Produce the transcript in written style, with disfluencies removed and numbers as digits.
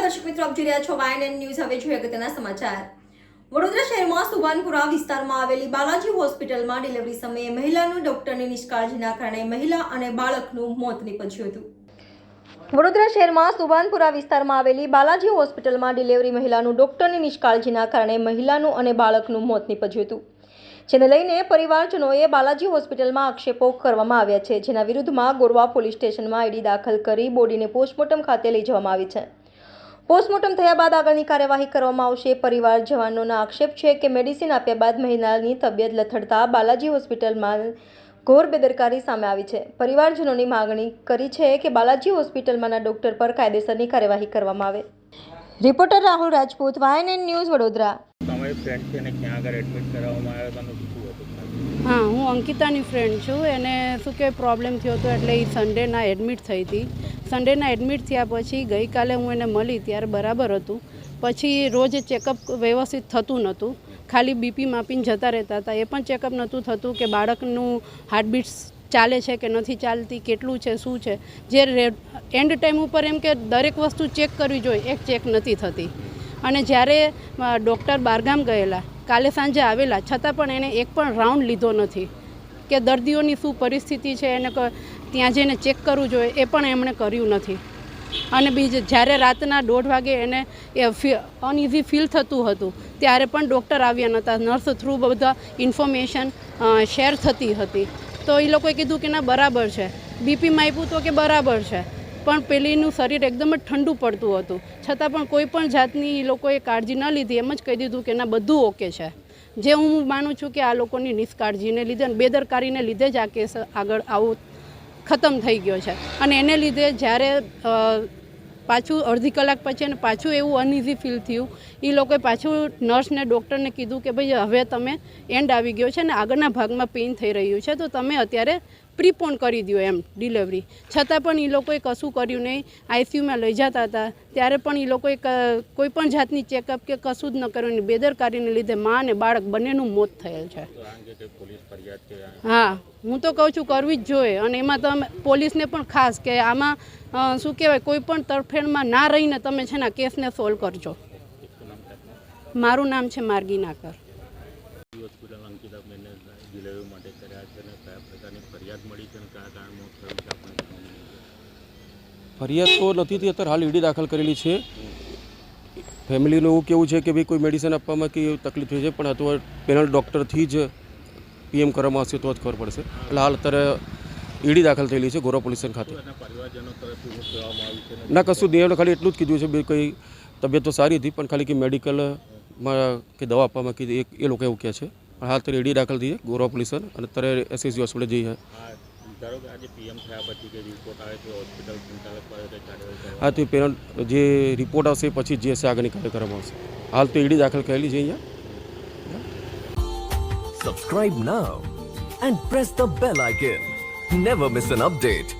દર્શક મિત્રો, આપ જોઈ રહ્યા છો YNN ન્યૂઝ. હવે જોઈએ અગત્યના સમાચાર. વડોદરા શહેરમાં સુભાનપુરા વિસ્તારમાં આવેલી બાલાજી હોસ્પિટલમાં ડિલિવરી સમયે મહિલાનું ડોક્ટરની નિષ્કાળજીના કારણે મહિલા અને બાળકનું મોત નીપજ્યું હતું. વડોદરા શહેરમાં સુભાનપુરા વિસ્તારમાં આવેલી બાલાજી હોસ્પિટલમાં ડિલિવરી મહિલાનું ડોક્ટરની નિષ્કાળજીના કારણે મહિલાનું અને બાળકનું મોત નીપજ્યું હતું. જેને લઈને પરિવારજનોએ બાલાજી હોસ્પિટલમાં આક્ષેપો કરવામાં આવ્યા છે, જેના વિરુદ્ધમાં ગોરવા પોલીસ સ્ટેશનમાં આઈડી દાખલ કરી બોડીને પોસ્ટમોર્ટમ ખાતે લઈ જવામાં આવી છે. પોસ્ટમોર્ટમ થયા બાદ આગળની કાર્યવાહી કરવામાં આવશે. પરિવાર જવાનોના આક્ષેપ છે કે મેડિસિન આપ્યા બાદ મહિલાની તબિયત લથડતા બાલાજી હોસ્પિટલમાં ઘોર બેદરકારી સામે આવી છે. પરિવારજનોની માંગણી કરી છે કે બાલાજી હોસ્પિટલમાંના ડોક્ટર પર કાયદેસરની કાર્યવાહી કરવામાં આવે. Reporter Rahul Rajput, YNN news, Vadodara. તમારી ફ્રેન્ડ છે ને ક્યાં આગળ એડમિટ કરાવવામાં આવ્યો તમે શું હતું? હા, હું અંકિતાની ફ્રેન્ડ છું. એને શું કે પ્રોબ્લેમ થયો હતો એટલે એ સન્ડેના એડમિટ થઈ હતી. સન્ડેના એડમિટ થયા પછી ગઈકાલે હું એને મળી ત્યારે બરાબર હતું. પછી રોજ ચેકઅપ વ્યવસ્થિત થતું નહોતું, ખાલી બીપી માપીને જતા રહેતા હતા. એ પણ ચેકઅપ નહોતું થતું કે બાળકનું હાર્ટબીટ ચાલે છે કે નથી ચાલતી, કેટલું છે, શું છે. જે એન્ડ ટાઈમ ઉપર એમ કે દરેક વસ્તુ ચેક કરવી જોઈએ, એક ચેક નથી થતી. અને જ્યારે ડૉક્ટર બહારગામ ગયેલા, કાલે સાંજે આવેલા, છતાં પણ એને એક પણ રાઉન્ડ લીધો નથી કે દર્દીઓની શું પરિસ્થિતિ છે, એને ત્યાં જઈને ચેક કરવું જોઈએ, એ પણ એમણે કર્યું નથી. અને જ્યારે રાતના 1:30 વાગે એને અનઇઝી ફીલ થતું હતું ત્યારે પણ ડૉક્ટર આવ્યા નહોતા. નર્સ થ્રુ બધા ઇન્ફોર્મેશન શેર થતી હતી. તો એ લોકોએ કીધું કે ના બરાબર છે, બીપી માપ્યું તો કે બરાબર છે, પણ પેલીનું શરીર એકદમ જ ઠંડુ પડતું હતું. છતાં પણ કોઈ પણ જાતની એ લોકોએ કાળજી ન લીધી, એમ જ કહી દીધું કે ના બધું ઓકે છે. જે હું માનું છું કે આ લોકોની નિષ્કાળજીને લીધે અને બેદરકારીને લીધે જ આ કેસ આગળ આવું ખતમ થઈ ગયો છે. અને એને લીધે જ્યારે પાછું અડધી કલાક પછી અને પાછું એવું અનઇઝી ફીલ થયું, એ લોકોએ પાછું નર્સને ડૉક્ટરને કીધું કે ભાઈ હવે તમે એન્ડ આવી ગયો છે અને આગળના ભાગમાં પેઇન થઈ રહ્યું છે, તો તમે અત્યારે પ્રીપોન કરી દો એમ ડિલિવરી. છતાં પણ એ લોકોએ કશું કર્યું નહીં. ICUમાં લઈ જતા હતા ત્યારે પણ એ લોકોએ કોઈ પણ જાતની ચેકઅપ કે કશું જ ન કર્યું. બેદરકારીને લીધે મા અને બાળક બંનેનું મોત થયેલ છે. હા, હું તો કહું છું કરવી જ જોઈએ. અને એમાં તમે પોલીસને પણ ખાસ કે આમાં શું કહેવાય, કોઈ પણ તરફેણમાં ના રહીને તમે છે ને કેસને સોલ્વ કરજો. મારું નામ છે માર્ગી નાકર. ફરિયાદ તો નથી થઈ, અત્યારે હાલ ઈડી દાખલ કરેલી છે. ફેમિલીનું એવું કેવું છે કે ભાઈ કોઈ મેડિસિન આપવામાં કે તકલીફ થઈ છે, પણ અથવા પેનલ ડૉક્ટરથી જ PM કરવામાં આવશે તો જ ખબર પડશે. એટલે હાલ અત્યારે ઈડી દાખલ થયેલી છે ગોરવા પોલીસ સ્ટેશન ખાતે. ના, કશું નહીં, એમણે ખાલી એટલું જ કીધું છે ભાઈ કંઈ તબિયત તો સારી હતી, પણ ખાલી કે મેડિકલમાં કે દવા આપવામાં કીધી એ લોકો એવું કહે છે. પણ હાલ અત્યારે ઈડી દાખલ થઈ છે ગોરવા પોલીસ સ્ટેશન અને અત્યારે SSG હોસ્પિટલ જઈએ. હા, તો પેનલ જે રિપોર્ટ આવશે પછી જે હશે આગળની કાર્ય કરવામાં આવશે. હાલ તો ઈડી દાખલ કરેલી છે અહીંયા. Subscribe now and press the bell icon. Never miss an update.